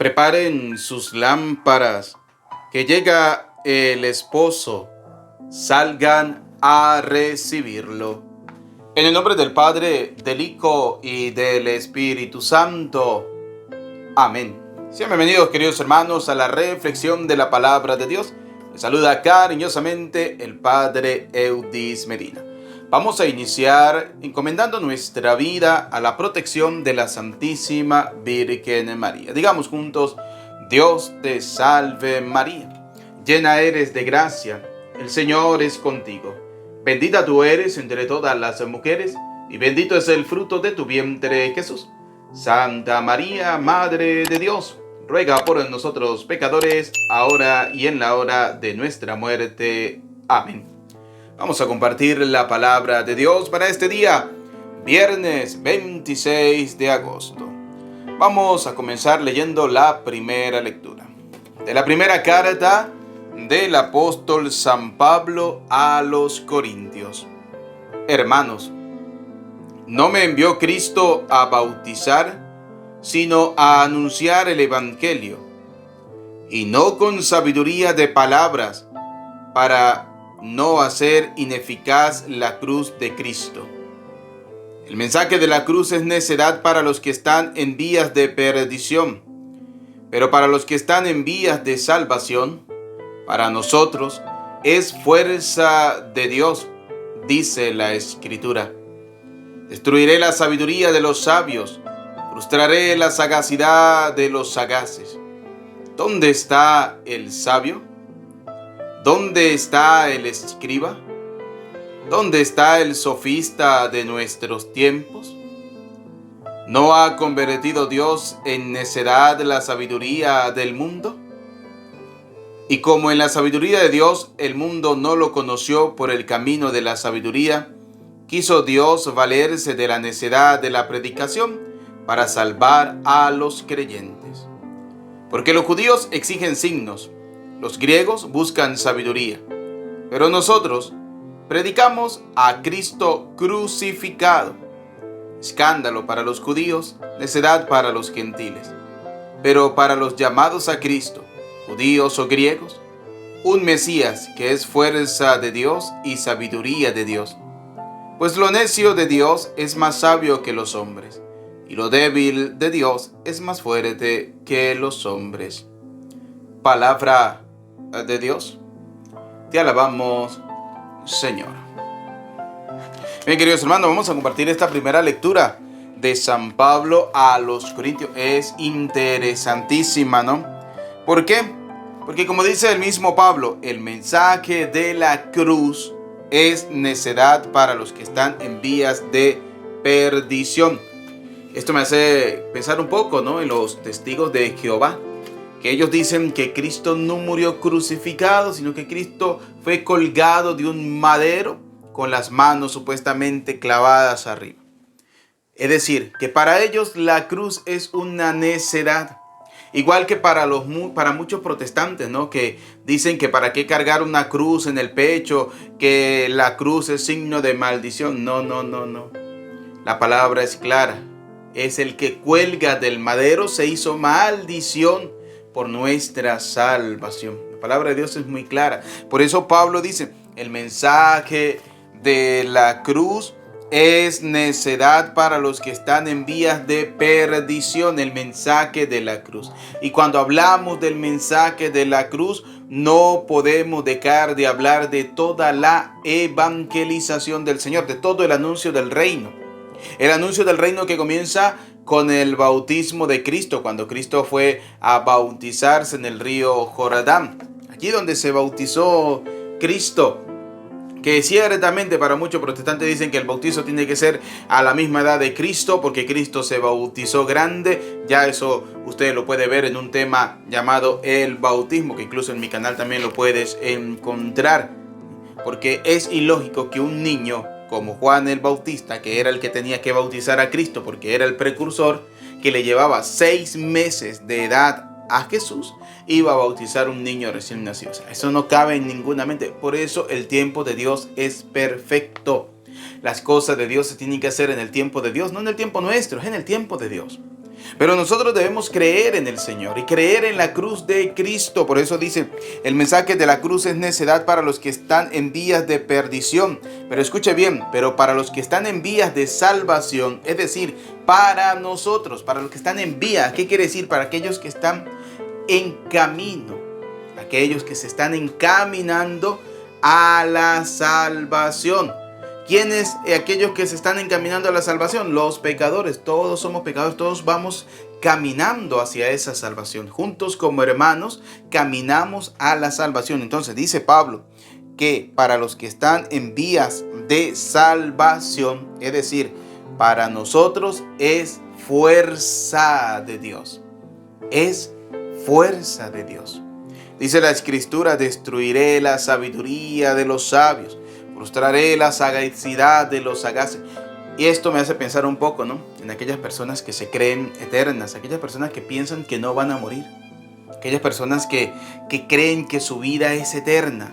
Preparen sus lámparas, que llega el esposo. Salgan a recibirlo. En el nombre del Padre, del Hijo y del Espíritu Santo. Amén. Sean bienvenidos, queridos hermanos, a la reflexión de la palabra de Dios. Les saluda cariñosamente el Padre Eudis Medina. Vamos a iniciar encomendando nuestra vida a la protección de la Santísima Virgen María. Digamos juntos: Dios te salve María, llena eres de gracia, el Señor es contigo. Bendita tú eres entre todas las mujeres, y bendito es el fruto de tu vientre, Jesús. Santa María, Madre de Dios, ruega por nosotros pecadores, ahora y en la hora de nuestra muerte. Amén. Vamos a compartir la palabra de Dios para este día, viernes 26 de agosto. Vamos a comenzar leyendo la primera lectura de la primera carta del apóstol San Pablo a los Corintios. Hermanos, no me envió Cristo a bautizar, sino a anunciar el Evangelio, y no con sabiduría de palabras, para no hacer ineficaz la cruz de Cristo. El mensaje de la cruz es necedad para los que están en vías de perdición, pero para los que están en vías de salvación, para nosotros es fuerza de Dios, dice la Escritura. Destruiré la sabiduría de los sabios, frustraré la sagacidad de los sagaces. ¿Dónde está el sabio? ¿Dónde está el escriba? ¿Dónde está el sofista de nuestros tiempos? ¿No ha convertido Dios en necedad la sabiduría del mundo? Y como en la sabiduría de Dios el mundo no lo conoció por el camino de la sabiduría, quiso Dios valerse de la necedad de la predicación para salvar a los creyentes. Porque los judíos exigen signos, los griegos buscan sabiduría, pero nosotros predicamos a Cristo crucificado, escándalo para los judíos, necedad para los gentiles, pero para los llamados a Cristo, judíos o griegos, un Mesías que es fuerza de Dios y sabiduría de Dios. Pues lo necio de Dios es más sabio que los hombres, y lo débil de Dios es más fuerte que los hombres. Palabra de Dios. Te alabamos, Señor. Bien, queridos hermanos, vamos a compartir esta primera lectura de San Pablo a los Corintios. Es interesantísima, ¿no? ¿Por qué? Porque como dice el mismo Pablo, el mensaje de la cruz es necedad para los que están en vías de perdición. Esto me hace pensar un poco, ¿no?, en los testigos de Jehová, que ellos dicen que Cristo no murió crucificado, sino que Cristo fue colgado de un madero con las manos supuestamente clavadas arriba. Es decir, que para ellos la cruz es una necedad. Igual que para muchos protestantes, ¿no?, que dicen que para qué cargar una cruz en el pecho, que la cruz es signo de maldición. No. La palabra es clara. Es el que cuelga del madero se hizo maldición por nuestra salvación. La palabra de Dios es muy clara. Por eso Pablo dice, el mensaje de la cruz es necedad para los que están en vías de perdición, el mensaje de la cruz. Y cuando hablamos del mensaje de la cruz, no podemos dejar de hablar de toda la evangelización del Señor, de todo el anuncio del reino. El anuncio del reino que comienza con el bautismo de Cristo, cuando Cristo fue a bautizarse en el río Jordán. Allí donde se bautizó Cristo, que ciertamente para muchos protestantes dicen que el bautizo tiene que ser a la misma edad de Cristo, porque Cristo se bautizó grande. Ya eso usted lo puede ver en un tema llamado el bautismo, que incluso en mi canal también lo puedes encontrar. Porque es ilógico que un niño como Juan el Bautista, que era el que tenía que bautizar a Cristo porque era el precursor, que le llevaba 6 meses de edad a Jesús, iba a bautizar un niño recién nacido. O sea, eso no cabe en ninguna mente. Por eso el tiempo de Dios es perfecto. Las cosas de Dios se tienen que hacer en el tiempo de Dios, no en el tiempo nuestro, es en el tiempo de Dios. Pero nosotros debemos creer en el Señor y creer en la cruz de Cristo. Por eso dice, el mensaje de la cruz es necedad para los que están en vías de perdición. Pero escuche bien, pero para los que están en vías de salvación, es decir, para nosotros, para los que están en vía. ¿Qué quiere decir? Para aquellos que están en camino, aquellos que se están encaminando a la salvación. ¿Quiénes? Aquellos que se están encaminando a la salvación, los pecadores. Todos somos pecadores, todos vamos caminando hacia esa salvación. Juntos como hermanos caminamos a la salvación. Entonces dice Pablo que para los que están en vías de salvación, es decir, para nosotros es fuerza de Dios. Es fuerza de Dios. Dice la Escritura, destruiré la sabiduría de los sabios, frustraré la sagacidad de los sagaces. Y esto me hace pensar un poco, ¿no? En aquellas personas que se creen eternas, aquellas personas que piensan que no van a morir, aquellas personas que creen que su vida es eterna,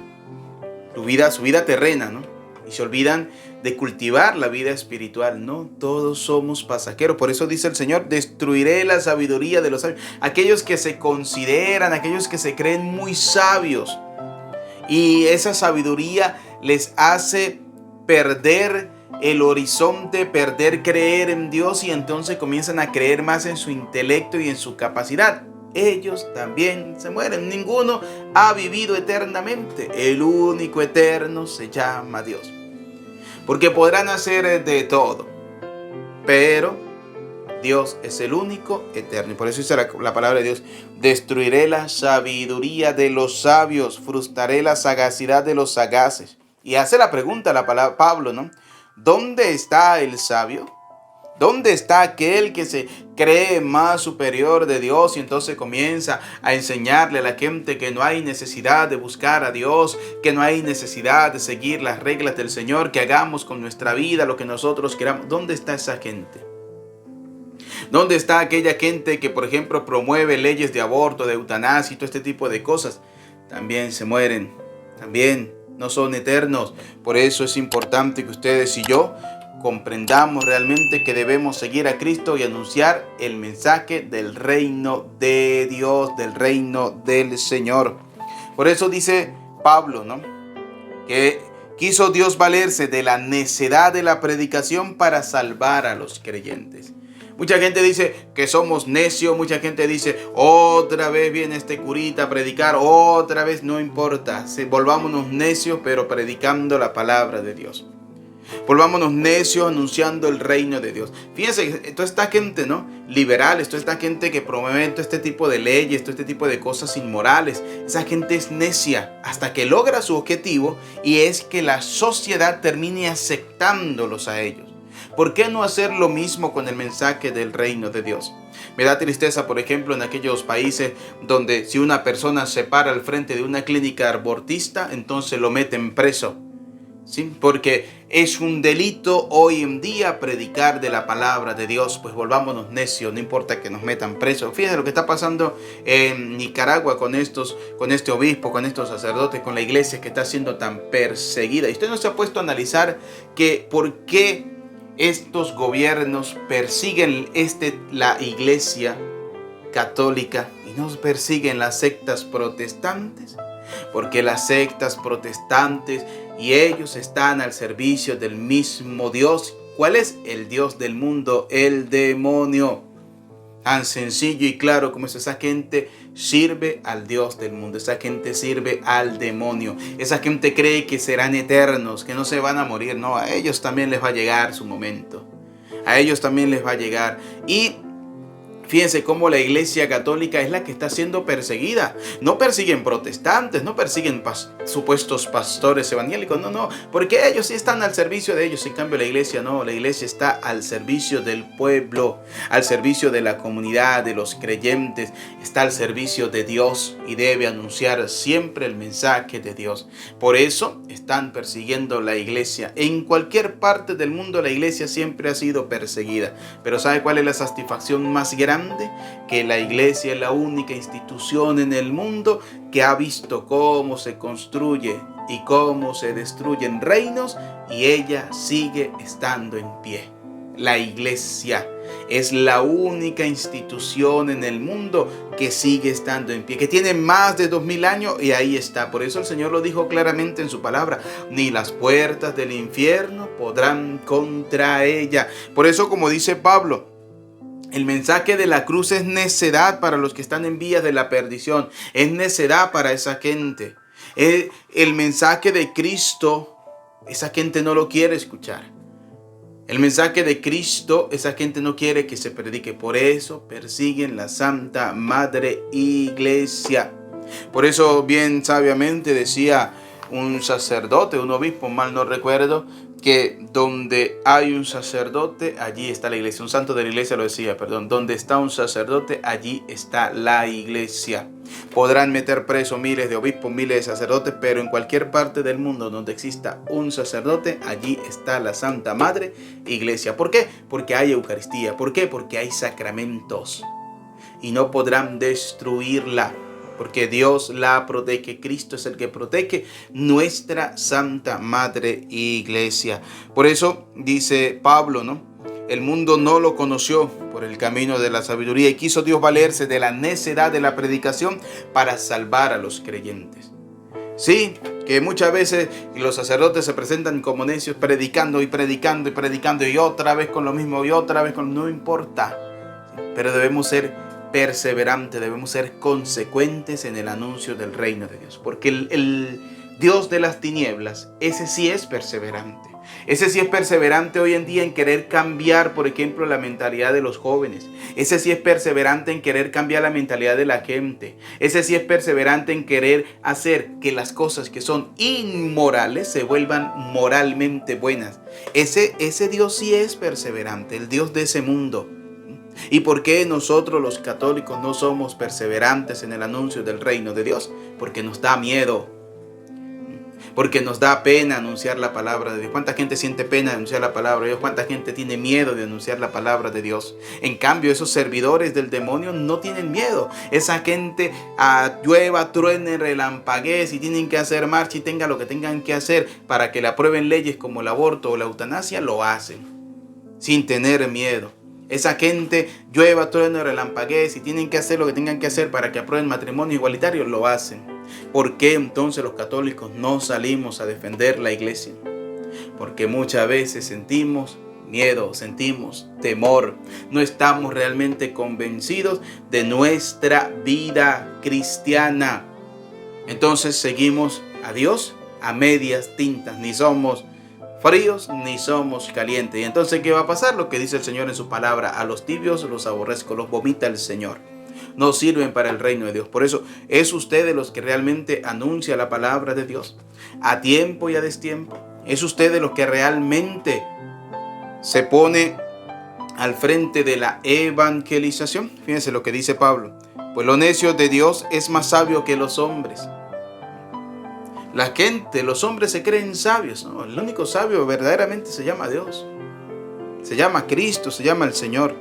su vida terrena, ¿no? Y se olvidan de cultivar la vida espiritual. No, todos somos pasajeros. Por eso dice el Señor, destruiré la sabiduría de los sabios. Aquellos que se consideran, aquellos que se creen muy sabios. Y esa sabiduría les hace perder el horizonte, perder creer en Dios, y entonces comienzan a creer más en su intelecto y en su capacidad. Ellos también se mueren. Ninguno ha vivido eternamente. El único eterno se llama Dios. Porque podrán hacer de todo, pero Dios es el único eterno. Y por eso dice la palabra de Dios, destruiré la sabiduría de los sabios, frustraré la sagacidad de los sagaces. Y hace la pregunta Pablo, ¿no? ¿Dónde está el sabio? ¿Dónde está aquel que se cree más superior de Dios y entonces comienza a enseñarle a la gente que no hay necesidad de buscar a Dios, que no hay necesidad de seguir las reglas del Señor, que hagamos con nuestra vida lo que nosotros queramos? ¿Dónde está esa gente? ¿Dónde está aquella gente que, por ejemplo, promueve leyes de aborto, de eutanasia y todo este tipo de cosas? También se mueren, también no son eternos. Por eso es importante que ustedes y yo comprendamos realmente que debemos seguir a Cristo y anunciar el mensaje del reino de Dios, del reino del Señor. Por eso dice Pablo, ¿no?, que quiso Dios valerse de la necedad de la predicación para salvar a los creyentes. Mucha gente dice que somos necios, mucha gente dice, otra vez viene este curita a predicar, otra vez, no importa, volvámonos necios pero predicando la palabra de Dios. Volvámonos necios anunciando el reino de Dios. Fíjense, toda esta gente, ¿no?, liberales, toda esta gente que promueve todo este tipo de leyes, todo este tipo de cosas inmorales, esa gente es necia hasta que logra su objetivo, y es que la sociedad termine aceptándolos a ellos. ¿Por qué no hacer lo mismo con el mensaje del reino de Dios? Me da tristeza, por ejemplo, en aquellos países donde si una persona se para al frente de una clínica abortista, entonces lo meten preso. ¿Sí? Porque es un delito hoy en día predicar de la palabra de Dios. Pues volvámonos necios, no importa que nos metan presos. Fíjense lo que está pasando en Nicaragua con este obispo, con estos sacerdotes, con la iglesia que está siendo tan perseguida. Y usted no se ha puesto a analizar que por qué estos gobiernos persiguen la iglesia católica y no persiguen las sectas protestantes. Porque las sectas protestantes y ellos están al servicio del mismo Dios. ¿Cuál es? El Dios del mundo, el demonio. Tan sencillo y claro como es. Esa gente sirve al Dios del mundo. Esa gente sirve al demonio. Esa gente cree que serán eternos, que no se van a morir. No, a ellos también les va a llegar su momento. A ellos también les va a llegar. Y fíjense cómo la iglesia católica es la que está siendo perseguida. No persiguen protestantes, no persiguen supuestos pastores evangélicos, no, porque ellos sí están al servicio de ellos. En cambio la iglesia no, la iglesia está al servicio del pueblo, al servicio de la comunidad, de los creyentes, está al servicio de Dios y debe anunciar siempre el mensaje de Dios. Por eso están persiguiendo la iglesia. En cualquier parte del mundo la iglesia siempre ha sido perseguida. Pero ¿sabe cuál es la satisfacción más grande? Que la iglesia es la única institución en el mundo que ha visto cómo se construye y cómo se destruyen reinos, y ella sigue estando en pie. la iglesia. Es la única institución en el mundo que sigue estando en pie, que tiene más de 2000 años y ahí está. Por eso el Señor lo dijo claramente en su palabra: ni las puertas del infierno podrán contra ella. Por eso, como dice Pablo, el mensaje de la cruz es necedad para los que están en vías de la perdición. Es necedad para esa gente. El mensaje de Cristo, esa gente no lo quiere escuchar. El mensaje de Cristo, esa gente no quiere que se predique. Por eso persiguen la Santa Madre Iglesia. Por eso bien sabiamente decía un sacerdote, un obispo, mal no recuerdo, que donde hay un sacerdote, allí está la iglesia. Un santo de la iglesia lo decía, donde está un sacerdote, allí está la iglesia. Podrán meter preso miles de obispos, miles de sacerdotes, pero en cualquier parte del mundo donde exista un sacerdote, allí está la Santa Madre Iglesia. ¿Por qué? Porque hay Eucaristía. ¿Por qué? Porque hay sacramentos y no podrán destruirla, porque Dios la protege. Cristo es el que protege nuestra Santa Madre Iglesia. Por eso dice Pablo, ¿no? El mundo no lo conoció por el camino de la sabiduría y quiso Dios valerse de la necedad de la predicación para salvar a los creyentes. Sí, que muchas veces los sacerdotes se presentan como necios predicando y predicando y predicando y otra vez con lo mismo y otra vez con... No importa, pero debemos ser perseverantes, debemos ser consecuentes en el anuncio del reino de Dios, porque el Dios de las tinieblas, ese sí es perseverante. Ese sí es perseverante hoy en día en querer cambiar, por ejemplo, la mentalidad de los jóvenes. Ese sí es perseverante en querer cambiar la mentalidad de la gente. Ese sí es perseverante en querer hacer que las cosas que son inmorales se vuelvan moralmente buenas. Ese Dios sí es perseverante, el Dios de ese mundo. ¿Y por qué nosotros los católicos no somos perseverantes en el anuncio del reino de Dios? Porque nos da miedo. Porque nos da pena anunciar la palabra de Dios. ¿Cuánta gente siente pena de anunciar la palabra de Dios? ¿Cuánta gente tiene miedo de anunciar la palabra de Dios? En cambio, esos servidores del demonio no tienen miedo. Esa gente llueva, truene, relampaguee, si tienen que hacer marcha y tenga lo que tengan que hacer para que le aprueben leyes como el aborto o la eutanasia, lo hacen sin tener miedo. Esa gente llueva, truene, relampaguee, si tienen que hacer lo que tengan que hacer para que aprueben matrimonio igualitario, lo hacen. ¿Por qué entonces los católicos no salimos a defender la iglesia? Porque muchas veces sentimos miedo, sentimos temor. No estamos realmente convencidos de nuestra vida cristiana. Entonces seguimos a Dios a medias tintas. Ni somos fríos ni somos calientes. Y entonces, ¿qué va a pasar? Lo que dice el Señor en su palabra: a los tibios los aborrezco, los vomita el Señor. No sirven para el reino de Dios. Por eso, ¿es usted de los que realmente anuncia la palabra de Dios a tiempo y a destiempo? ¿Es usted de los que realmente se pone al frente de la evangelización? Fíjense lo que dice Pablo: pues lo necio de Dios es más sabio que los hombres. La gente, los hombres se creen sabios, ¿no? El único sabio verdaderamente se llama Dios. Se llama Cristo, se llama el Señor.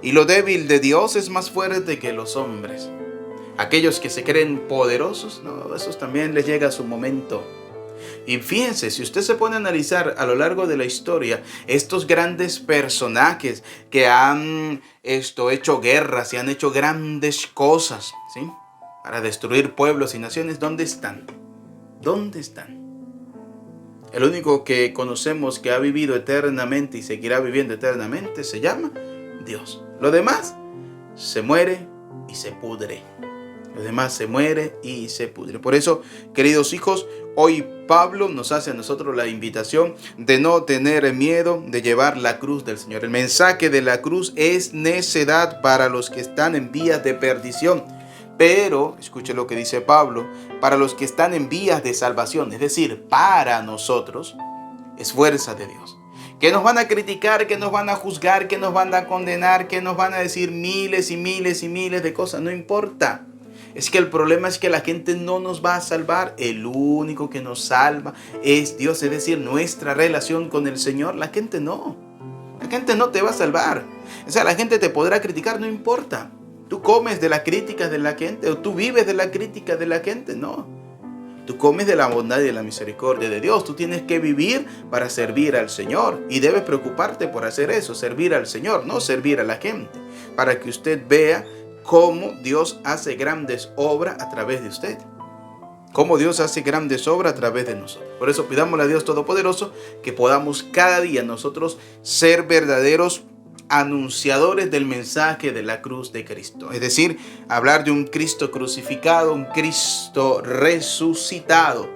Y lo débil de Dios es más fuerte que los hombres. Aquellos que se creen poderosos, no, esos también les llega su momento. Y fíjense, si usted se pone a analizar a lo largo de la historia, estos grandes personajes que han hecho guerras y han hecho grandes cosas, ¿sí?, para destruir pueblos y naciones, ¿dónde están? ¿Dónde están? El único que conocemos que ha vivido eternamente y seguirá viviendo eternamente se llama Dios. Lo demás se muere y se pudre. Lo demás se muere y se pudre. Por eso, queridos hijos, hoy Pablo nos hace a nosotros la invitación de no tener miedo de llevar la cruz del Señor. El mensaje de la cruz es necedad para los que están en vías de perdición. Pero, escuche lo que dice Pablo, para los que están en vías de salvación, es decir, para nosotros, es fuerza de Dios. Que nos van a criticar, que nos van a juzgar, que nos van a condenar, que nos van a decir miles y miles y miles de cosas, no importa. Es que el problema es que la gente no nos va a salvar. El único que nos salva es Dios, es decir, nuestra relación con el Señor. La gente no. La gente no te va a salvar. O sea, la gente te podrá criticar, no importa. Tú comes de las críticas de la gente o tú vives de la crítica de la gente, no. Tú comes de la bondad y de la misericordia de Dios. Tú tienes que vivir para servir al Señor. Y debes preocuparte por hacer eso, servir al Señor, no servir a la gente. Para que usted vea cómo Dios hace grandes obras a través de usted. Cómo Dios hace grandes obras a través de nosotros. Por eso pidámosle a Dios Todopoderoso que podamos cada día nosotros ser verdaderos anunciadores del mensaje de la cruz de Cristo. Es decir, hablar de un Cristo crucificado, un Cristo resucitado,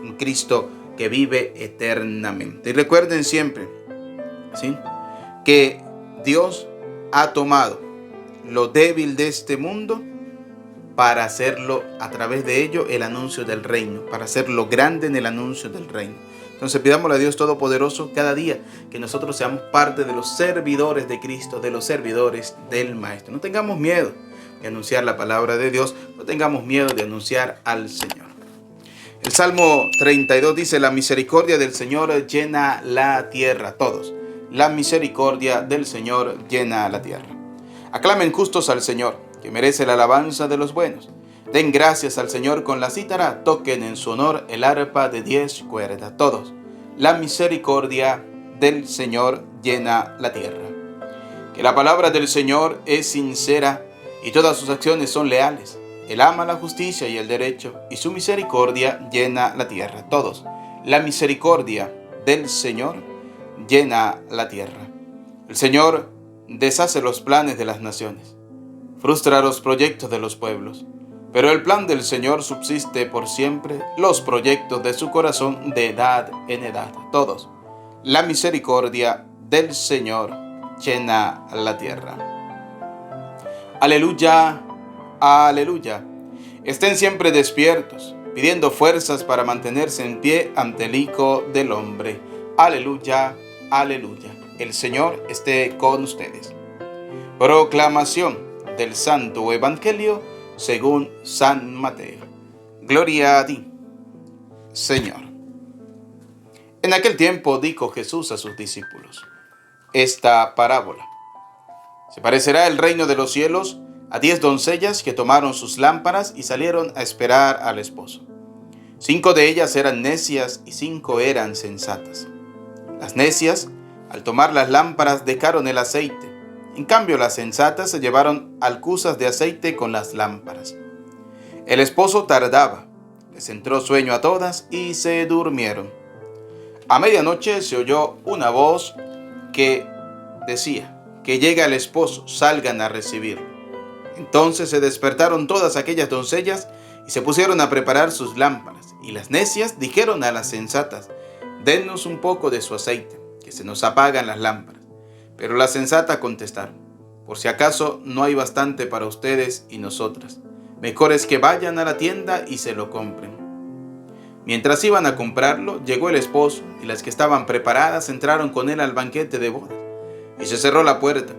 un Cristo que vive eternamente. Y recuerden siempre, ¿sí?, que Dios ha tomado lo débil de este mundo para hacerlo a través de ello el anuncio del reino, para hacerlo grande en el anuncio del reino. Entonces pidámosle a Dios Todopoderoso cada día que nosotros seamos parte de los servidores de Cristo, de los servidores del Maestro. No tengamos miedo de anunciar la palabra de Dios, no tengamos miedo de anunciar al Señor. El Salmo 32 dice: la misericordia del Señor llena la tierra. Todos, la misericordia del Señor llena la tierra. Aclamen justos al Señor, que merece la alabanza de los buenos. Den gracias al Señor con la cítara, toquen en su honor el arpa de 10 cuerdas. Todos, la misericordia del Señor llena la tierra. Que la palabra del Señor es sincera y todas sus acciones son leales. Él ama la justicia y el derecho, y su misericordia llena la tierra. Todos, la misericordia del Señor llena la tierra. El Señor deshace los planes de las naciones, frustra los proyectos de los pueblos. Pero el plan del Señor subsiste por siempre, los proyectos de su corazón de edad en edad. Todos, la misericordia del Señor llena la tierra. Aleluya, aleluya. Estén siempre despiertos, pidiendo fuerzas para mantenerse en pie ante el Hijo del Hombre. Aleluya, aleluya. El Señor esté con ustedes. Proclamación del Santo Evangelio según San Mateo. Gloria a ti, Señor. En aquel tiempo dijo Jesús a sus discípulos esta parábola: se parecerá el reino de los cielos a 10 doncellas que tomaron sus lámparas y salieron a esperar al esposo. 5 de ellas eran necias y 5 eran sensatas. Las necias, al tomar las lámparas, dejaron el aceite. En cambio, las sensatas se llevaron alcuzas de aceite con las lámparas. El esposo tardaba, les entró sueño a todas y se durmieron. A medianoche se oyó una voz que decía: que llega el esposo, salgan a recibirlo. Entonces se despertaron todas aquellas doncellas y se pusieron a preparar sus lámparas. Y las necias dijeron a las sensatas: dennos un poco de su aceite, que se nos apagan las lámparas. Pero las sensatas contestaron: por si acaso no hay bastante para ustedes y nosotras, mejor es que vayan a la tienda y se lo compren. Mientras iban a comprarlo, llegó el esposo, y las que estaban preparadas entraron con él al banquete de bodas, y se cerró la puerta.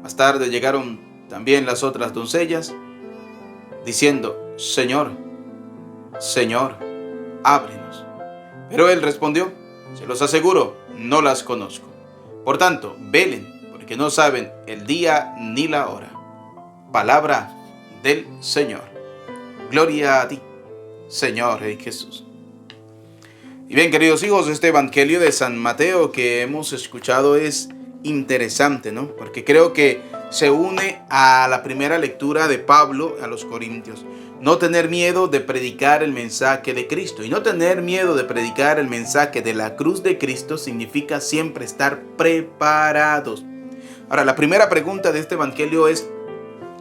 Más tarde llegaron también las otras doncellas, diciendo: Señor, Señor, ábrenos. Pero él respondió: se los aseguro, no las conozco. Por tanto, velen, porque no saben el día ni la hora. Palabra del Señor. Gloria a ti, Señor Jesús. Y bien, queridos hijos, este Evangelio de San Mateo que hemos escuchado es interesante, ¿no? Porque creo que se une a la primera lectura de Pablo a los Corintios. No tener miedo de predicar el mensaje de Cristo. Y no tener miedo de predicar el mensaje de la cruz de Cristo significa siempre estar preparados. Ahora, la primera pregunta de este Evangelio es: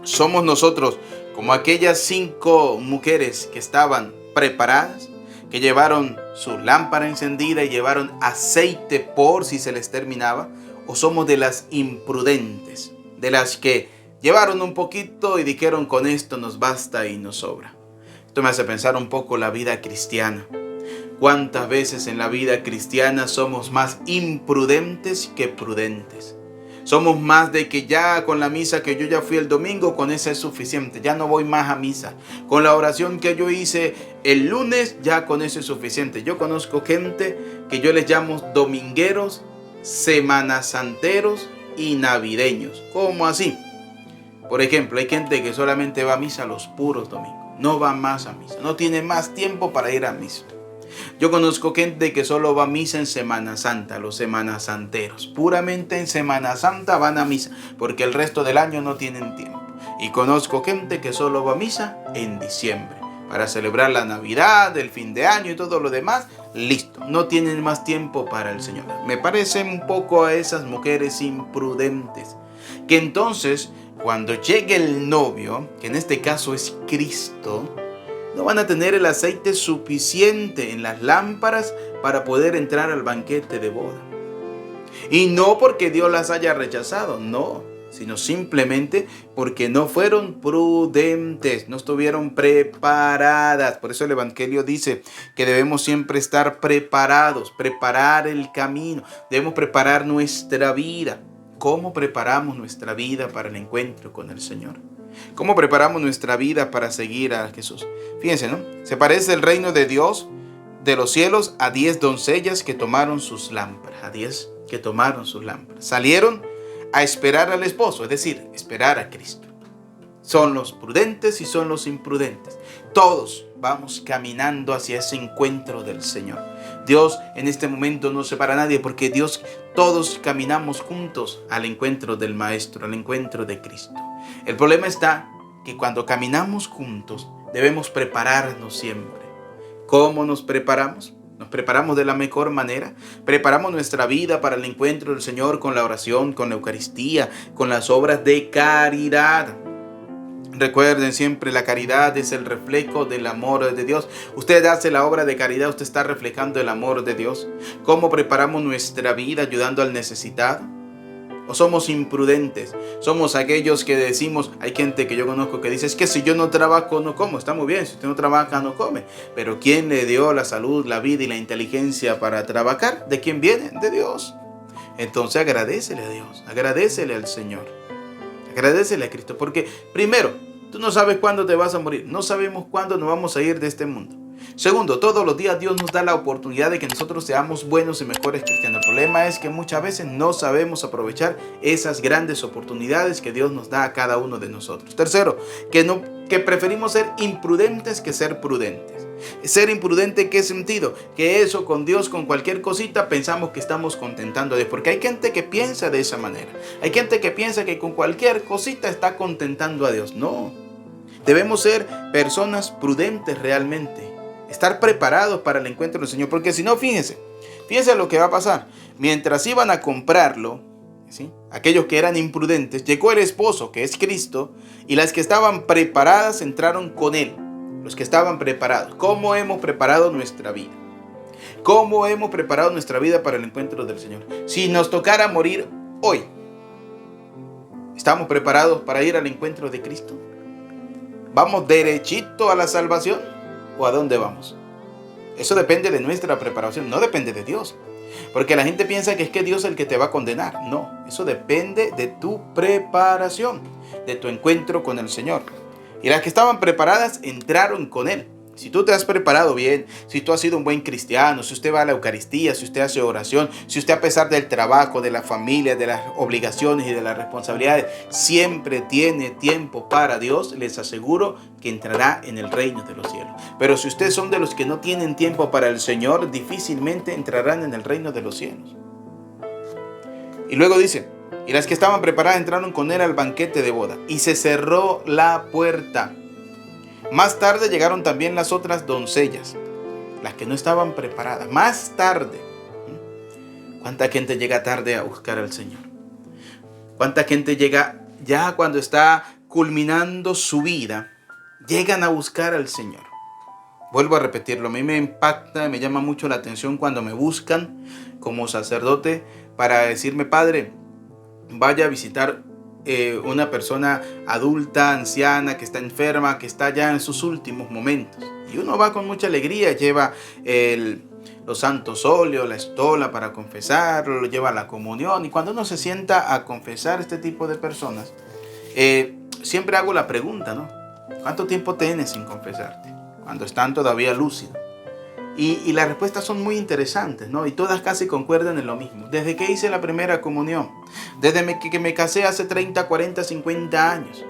¿somos nosotros como aquellas 5 mujeres que estaban preparadas, que llevaron su lámpara encendida y llevaron aceite por si se les terminaba? ¿O somos de las imprudentes, de las que llevaron un poquito y dijeron: con esto nos basta y nos sobra? Esto me hace pensar un poco la vida cristiana. ¿Cuántas veces en la vida cristiana somos más imprudentes que prudentes? Somos más de que ya con la misa que yo ya fui el domingo, con esa es suficiente, ya no voy más a misa. Con la oración que yo hice el lunes, ya con eso es suficiente. Yo conozco gente que yo les llamo domingueros, semanasanteros y navideños. ¿Cómo así? Por ejemplo, hay gente que solamente va a misa los puros domingos. no va más a misa, no tiene más tiempo para ir a misa. Yo conozco gente que solo va a misa en Semana Santa, los semanasanteros. Puramente en Semana Santa van a misa, porque el resto del año no tienen tiempo. Y conozco gente que solo va a misa en diciembre, para celebrar la Navidad, el fin de año y todo lo demás. Listo, no tienen más tiempo para el Señor. Me parecen un poco a esas mujeres imprudentes, que entonces, cuando llegue el novio, que en este caso es Cristo, no van a tener el aceite suficiente en las lámparas para poder entrar al banquete de boda. Y no porque Dios las haya rechazado, no, sino simplemente porque no fueron prudentes, no estuvieron preparadas. Por eso el Evangelio dice que debemos siempre estar preparados, preparar el camino, debemos preparar nuestra vida. ¿Cómo preparamos nuestra vida para el encuentro con el Señor? ¿Cómo preparamos nuestra vida para seguir a Jesús? Fíjense, ¿no? Se parece el reino de Dios, de los cielos, a 10 doncellas que tomaron sus lámparas. A 10 que tomaron sus lámparas. Salieron a esperar al esposo, es decir, esperar a Cristo. Son los prudentes y son los imprudentes. Todos vamos caminando hacia ese encuentro del Señor. Dios en este momento no separa a nadie, porque todos caminamos juntos al encuentro del Maestro, al encuentro de Cristo. El problema está que cuando caminamos juntos debemos prepararnos siempre. ¿Cómo nos preparamos? Nos preparamos de la mejor manera. Preparamos nuestra vida para el encuentro del Señor con la oración, con la Eucaristía, con las obras de caridad. Recuerden siempre, la caridad es el reflejo del amor de Dios. Usted hace la obra de caridad, usted está reflejando el amor de Dios. ¿Cómo preparamos nuestra vida ayudando al necesitado? ¿O somos imprudentes? Somos aquellos que decimos, hay gente que yo conozco que dice, es que si yo no trabajo no como. Está muy bien, si usted no trabaja no come. Pero ¿quién le dio la salud, la vida y la inteligencia para trabajar? ¿De quién viene? De Dios. Entonces agradécele a Dios, agradécele al Señor, agradécele a Cristo. Porque primero, tú no sabes cuándo te vas a morir. No sabemos cuándo nos vamos a ir de este mundo. Segundo, todos los días Dios nos da la oportunidad de que nosotros seamos buenos y mejores cristianos. El problema es que muchas veces no sabemos aprovechar esas grandes oportunidades que Dios nos da a cada uno de nosotros. Tercero, que preferimos ser imprudentes que ser prudentes. Ser imprudente, ¿en qué sentido? Que eso con Dios, con cualquier cosita, pensamos que estamos contentando a Dios. Porque hay gente que piensa de esa manera. Hay gente que piensa que con cualquier cosita está contentando a Dios. No. Debemos ser personas prudentes realmente. Estar preparados para el encuentro del Señor. Porque si no, fíjense lo que va a pasar. Mientras iban a comprarlo, ¿sí?, aquellos que eran imprudentes, llegó el esposo, que es Cristo, y las que estaban preparadas entraron con él. Los que estaban preparados. ¿Cómo hemos preparado nuestra vida? ¿Cómo hemos preparado nuestra vida para el encuentro del Señor? Si nos tocara morir hoy, ¿estamos preparados para ir al encuentro de Cristo? ¿Vamos derechito a la salvación? ¿O a dónde vamos? Eso depende de nuestra preparación, no depende de Dios. Porque la gente piensa que es que Dios es el que te va a condenar. No, eso depende de tu preparación, de tu encuentro con el Señor. Y las que estaban preparadas entraron con Él. Si tú te has preparado bien, si tú has sido un buen cristiano, si usted va a la Eucaristía, si usted hace oración, si usted, a pesar del trabajo, de la familia, de las obligaciones y de las responsabilidades, siempre tiene tiempo para Dios, les aseguro que entrará en el reino de los cielos. Pero si ustedes son de los que no tienen tiempo para el Señor, difícilmente entrarán en el reino de los cielos. Y luego dice, y las que estaban preparadas entraron con él al banquete de boda, y se cerró la puerta. Más tarde llegaron también las otras doncellas, las que no estaban preparadas. Más tarde. ¿Cuánta gente llega tarde a buscar al Señor? ¿Cuánta gente llega ya cuando está culminando su vida? Llegan a buscar al Señor. Vuelvo a repetirlo, a mí me impacta, me llama mucho la atención cuando me buscan como sacerdote para decirme, padre, vaya a visitar una persona adulta, anciana, que está enferma, que está ya en sus últimos momentos. Y uno va con mucha alegría, lleva los santos óleos, la estola para confesarlo, lo lleva a la comunión. Y cuando uno se sienta a confesar este tipo de personas, siempre hago la pregunta, ¿no? ¿Cuánto tiempo tienes sin confesarte? Cuando están todavía lúcidos. Y las respuestas son muy interesantes, ¿no? Y todas casi concuerdan en lo mismo. Desde que hice la primera comunión, desde que me casé hace 30, 40, 50 años,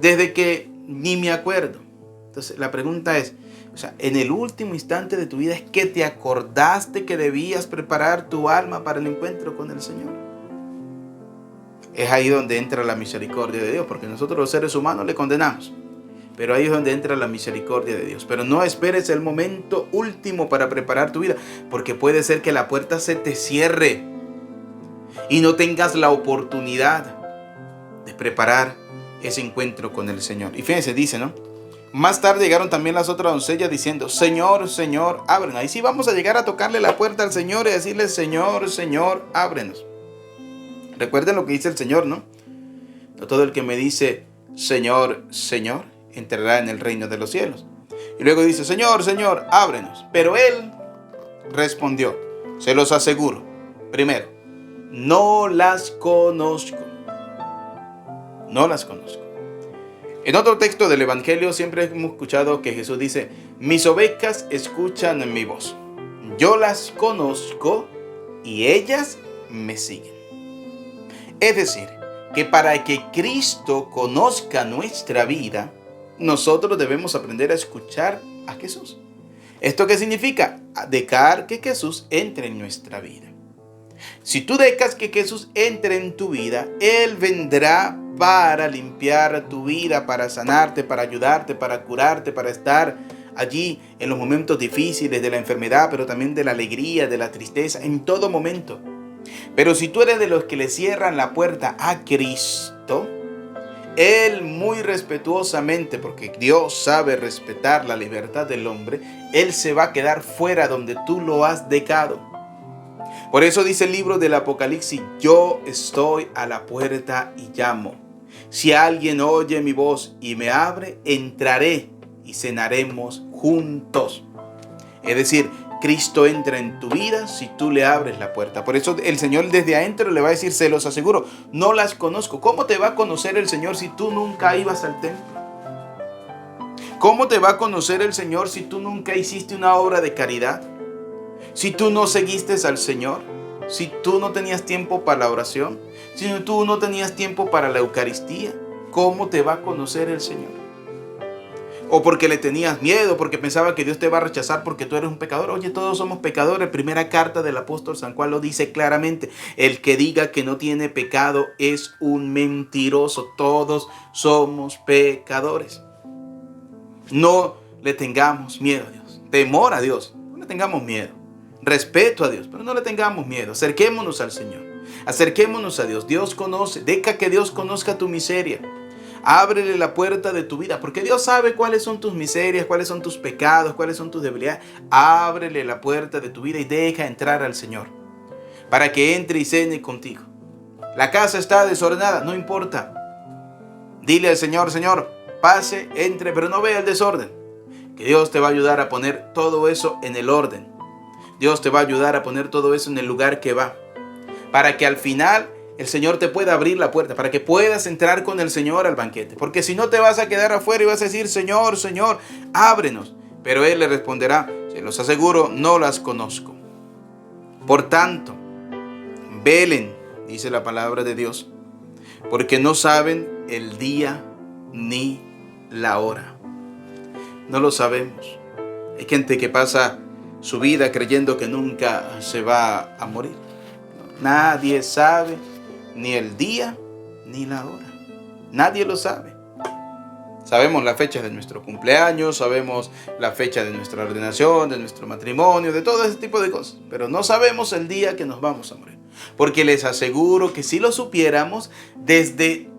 desde que ni me acuerdo, Entonces la pregunta es, o sea, en el último instante de tu vida es que te acordaste que debías preparar tu alma para el encuentro con el Señor. Es ahí donde entra la misericordia de Dios, porque nosotros los seres humanos le condenamos. Pero ahí es donde entra la misericordia de Dios. Pero no esperes el momento último para preparar tu vida, porque puede ser que la puerta se te cierre y no tengas la oportunidad de preparar ese encuentro con el Señor. Y fíjense, dice, ¿no? Más tarde llegaron también las otras doncellas diciendo, Señor, Señor, ábrenos. Ahí sí vamos a llegar a tocarle la puerta al Señor y decirle, Señor, Señor, ábrenos. Recuerden lo que dice el Señor, ¿no? No todo el que me dice, Señor, Señor, entrará en el reino de los cielos. Y luego dice, Señor, Señor, ábrenos. Pero él respondió, se los aseguro, primero, no las conozco. No las conozco. En otro texto del Evangelio siempre hemos escuchado que Jesús dice, mis ovejas escuchan mi voz. Yo las conozco y ellas me siguen. Es decir, que para que Cristo conozca nuestra vida, nosotros debemos aprender a escuchar a Jesús. ¿Esto qué significa? Dejar que Jesús entre en nuestra vida. Si tú dejas que Jesús entre en tu vida, Él vendrá para limpiar tu vida, para sanarte, para ayudarte, para curarte, para estar allí en los momentos difíciles de la enfermedad, pero también de la alegría, de la tristeza, en todo momento. Pero si tú eres de los que le cierran la puerta a Cristo, Él muy respetuosamente, porque Dios sabe respetar la libertad del hombre, Él se va a quedar fuera donde tú lo has dejado. Por eso dice el libro del Apocalipsis, yo estoy a la puerta y llamo. Si alguien oye mi voz y me abre, entraré y cenaremos juntos. Es decir, Cristo entra en tu vida si tú le abres la puerta. Por eso el Señor desde adentro le va a decir, se los aseguro, no las conozco. ¿Cómo te va a conocer el Señor si tú nunca ibas al templo? ¿Cómo te va a conocer el Señor si tú nunca hiciste una obra de caridad? Si tú no seguiste al Señor, si tú no tenías tiempo para la oración, si tú no tenías tiempo para la Eucaristía, ¿cómo te va a conocer el Señor? O porque le tenías miedo, porque pensaba que Dios te va a rechazar porque tú eres un pecador. Oye, todos somos pecadores. Primera carta del apóstol San Juan lo dice claramente. El que diga que no tiene pecado es un mentiroso. Todos somos pecadores. No le tengamos miedo a Dios. Temor a Dios. No le tengamos miedo. Respeto a Dios, pero no le tengamos miedo. Acerquémonos al Señor. Acerquémonos a Dios. Dios conoce. Deja que Dios conozca tu miseria. Ábrele la puerta de tu vida, porque Dios sabe cuáles son tus miserias, cuáles son tus pecados, cuáles son tus debilidades. Ábrele la puerta de tu vida y deja entrar al Señor, para que entre y cene contigo. La casa está desordenada, no importa. Dile al Señor, Señor, pase, entre, pero no vea el desorden. Que Dios te va a ayudar a poner todo eso en el orden. Dios te va a ayudar a poner todo eso en el lugar que va, para que al final el Señor te pueda abrir la puerta, para que puedas entrar con el Señor al banquete. Porque si no, te vas a quedar afuera y vas a decir, Señor, Señor, ábrenos. Pero Él le responderá, se los aseguro, no las conozco. Por tanto, velen, dice la palabra de Dios, porque no saben el día ni la hora. No lo sabemos. Hay gente que pasa su vida creyendo que nunca se va a morir. Nadie sabe ni el día ni la hora. Nadie lo sabe. Sabemos la fecha de nuestro cumpleaños, sabemos la fecha de nuestra ordenación, de nuestro matrimonio, de todo ese tipo de cosas. Pero no sabemos el día que nos vamos a morir. Porque les aseguro que si lo supiéramos, desde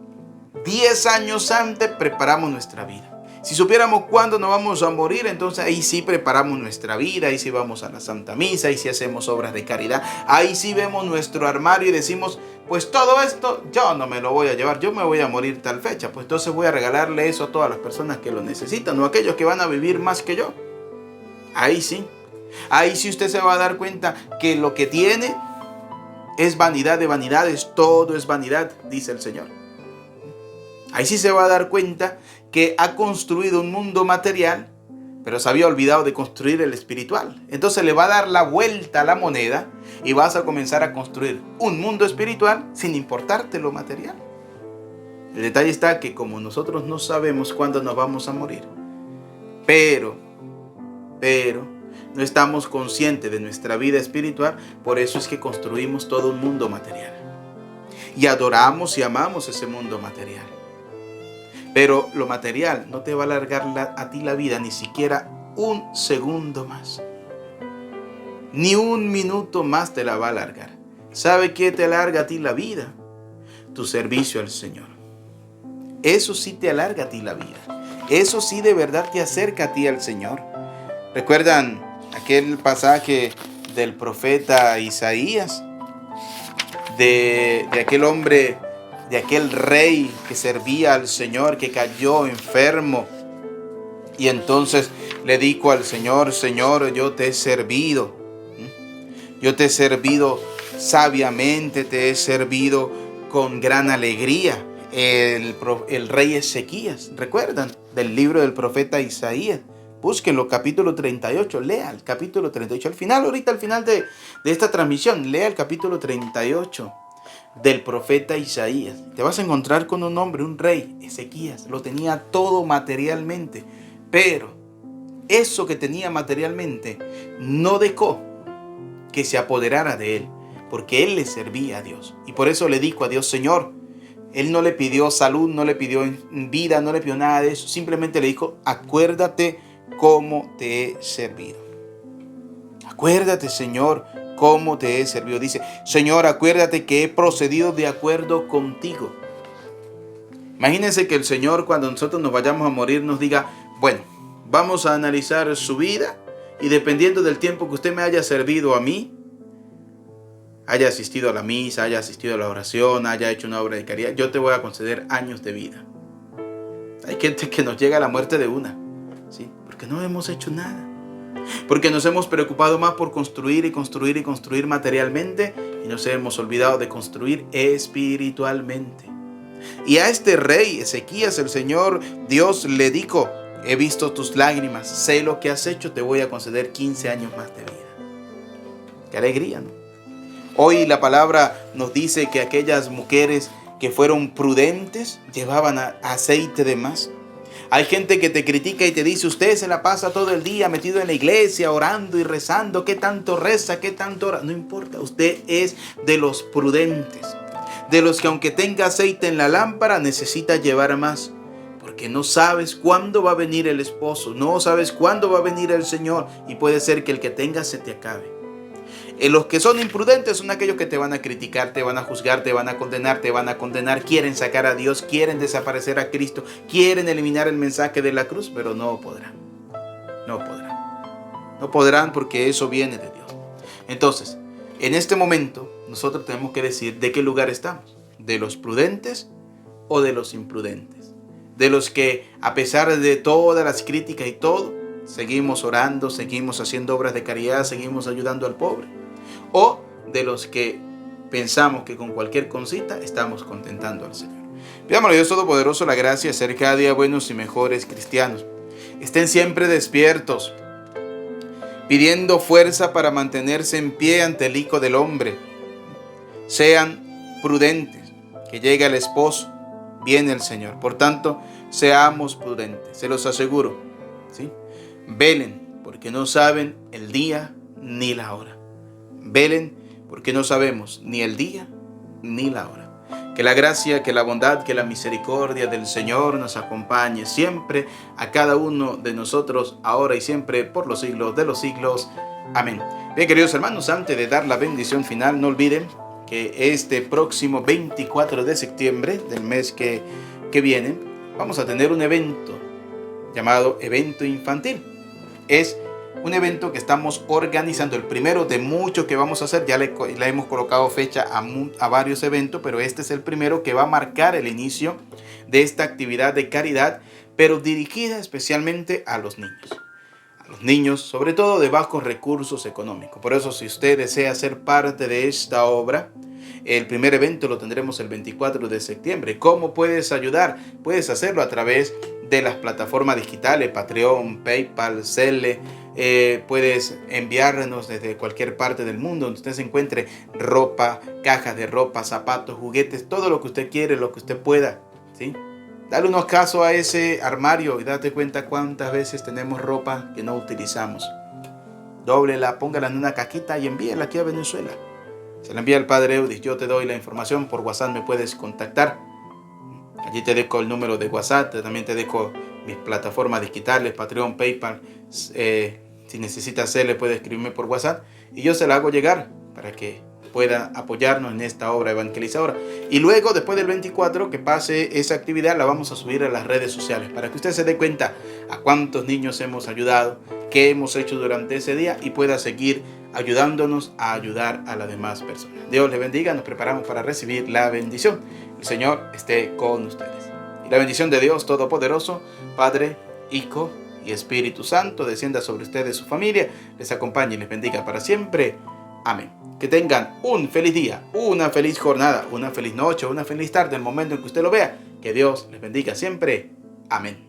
10 años antes preparamos nuestra vida. Si supiéramos cuándo nos vamos a morir, entonces ahí sí preparamos nuestra vida, ahí sí vamos a la Santa Misa, ahí sí hacemos obras de caridad, ahí sí vemos nuestro armario y decimos, pues todo esto yo no me lo voy a llevar, yo me voy a morir tal fecha, pues entonces voy a regalarle eso a todas las personas que lo necesitan, o a aquellos que van a vivir más que yo. Ahí sí usted se va a dar cuenta que lo que tiene es vanidad de vanidades, todo es vanidad, dice el Señor. Ahí sí se va a dar cuenta que ha construido un mundo material, pero se había olvidado de construir el espiritual. Entonces le va a dar la vuelta a la moneda y vas a comenzar a construir un mundo espiritual sin importarte lo material. El detalle está que como nosotros no sabemos cuándo nos vamos a morir, Pero no estamos conscientes de nuestra vida espiritual. Por eso es que construimos todo un mundo material y adoramos y amamos ese mundo material. Pero lo material no te va a alargar a ti la vida ni siquiera un segundo más. Ni un minuto más te la va a alargar. ¿Sabe qué te alarga a ti la vida? Tu servicio al Señor. Eso sí te alarga a ti la vida. Eso sí de verdad te acerca a ti al Señor. ¿Recuerdan aquel pasaje del profeta Isaías? De aquel hombre, de aquel rey que servía al Señor, que cayó enfermo. Y entonces le dijo al Señor: Señor, yo te he servido. Yo te he servido sabiamente, te he servido con gran alegría. El rey Ezequías, ¿recuerdan? Del libro del profeta Isaías. Búsquenlo, capítulo 38, lea el capítulo 38. Ahorita al final de esta transmisión, lea el capítulo 38 del profeta Isaías. Te vas a encontrar con un hombre, un rey, Ezequías. Lo tenía todo materialmente, pero eso que tenía materialmente no dejó que se apoderara de él, porque él le servía a Dios. Y por eso le dijo a Dios: Señor, él no le pidió salud, no le pidió vida, no le pidió nada de eso. Simplemente le dijo: acuérdate cómo te he servido. Acuérdate, Señor, cómo te he servido. Dice: Señor, acuérdate que he procedido de acuerdo contigo. Imagínense que el Señor, cuando nosotros nos vayamos a morir, nos diga: bueno, vamos a analizar su vida, y dependiendo del tiempo que usted me haya servido a mí, haya asistido a la misa, haya asistido a la oración, haya hecho una obra de caridad, yo te voy a conceder años de vida. Hay gente que nos llega a la muerte de una, ¿sí? Porque no hemos hecho nada. Porque nos hemos preocupado más por construir y construir y construir materialmente, y nos hemos olvidado de construir espiritualmente. Y a este rey Ezequías, el Señor Dios le dijo: he visto tus lágrimas, sé lo que has hecho, te voy a conceder 15 años más de vida. Qué alegría, ¿no? Hoy la palabra nos dice que aquellas mujeres que fueron prudentes llevaban aceite de más. Hay gente que te critica y te dice: usted se la pasa todo el día metido en la iglesia, orando y rezando. ¿Qué tanto reza? ¿Qué tanto ora? No importa, usted es de los prudentes, de los que aunque tenga aceite en la lámpara necesita llevar más. Porque no sabes cuándo va a venir el esposo, no sabes cuándo va a venir el Señor, y puede ser que el que tengas se te acabe. Los que son imprudentes son aquellos que te van a criticar, te van a juzgar, te van a condenar, quieren sacar a Dios, quieren desaparecer a Cristo, quieren eliminar el mensaje de la cruz, pero no podrán. No podrán porque eso viene de Dios. Entonces, en este momento, nosotros tenemos que decir de qué lugar estamos: de los prudentes o de los imprudentes. De los que, a pesar de todas las críticas y todo, seguimos orando, seguimos haciendo obras de caridad, seguimos ayudando al pobre. O de los que pensamos que con cualquier cosita estamos contentando al Señor. Pidámosle a Dios Todopoderoso la gracia de ser cada día buenos y mejores cristianos. Estén siempre despiertos, pidiendo fuerza para mantenerse en pie ante el Hijo del Hombre. Sean prudentes, que llegue el esposo, viene el Señor. Por tanto, seamos prudentes, se los aseguro, ¿sí? Velen, porque no saben el día ni la hora. Velen, porque no sabemos ni el día ni la hora. Que la gracia, que la bondad, que la misericordia del Señor nos acompañe siempre a cada uno de nosotros, ahora y siempre, por los siglos de los siglos. Amén. Bien, queridos hermanos, antes de dar la bendición final, no olviden que este próximo 24 de septiembre del mes que viene, vamos a tener un evento llamado Evento Infantil. Es un evento que estamos organizando, el primero de muchos que vamos a hacer. Ya le hemos colocado fecha a varios eventos, pero este es el primero que va a marcar el inicio de esta actividad de caridad, pero dirigida especialmente a los niños. A los niños, sobre todo de bajos recursos económicos. Por eso, si usted desea ser parte de esta obra, el primer evento lo tendremos el 24 de septiembre. ¿Cómo puedes ayudar? Puedes hacerlo a través de las plataformas digitales, Patreon, PayPal, Zelle. Puedes enviarnos desde cualquier parte del mundo donde usted se encuentre ropa, cajas de ropa, zapatos, juguetes, todo lo que usted quiere, lo que usted pueda, ¿sí? Dale unos casos a ese armario y date cuenta cuántas veces tenemos ropa que no utilizamos. Dóblela, póngala en una caquita y envíela aquí a Venezuela. Se la envía al Padre Eudis. Yo te doy la información. Por WhatsApp me puedes contactar. Allí te dejo el número de WhatsApp. También te dejo mis plataformas digitales, Patreon, PayPal. Si necesitas hacerle, puedes escribirme por WhatsApp y yo se la hago llegar para que pueda apoyarnos en esta obra evangelizadora. Y luego, después del 24, que pase esa actividad, la vamos a subir a las redes sociales para que usted se dé cuenta a cuántos niños hemos ayudado, qué hemos hecho durante ese día y pueda seguir ayudándonos a ayudar a las demás personas. Dios les bendiga. Nos preparamos para recibir la bendición. El Señor esté con ustedes. Y la bendición de Dios Todopoderoso, Padre, Hijo y Espíritu Santo, descienda sobre ustedes y su familia, les acompañe y les bendiga para siempre. Amén. Que tengan un feliz día, una feliz jornada, una feliz noche, una feliz tarde, el momento en que usted lo vea. Que Dios les bendiga siempre. Amén.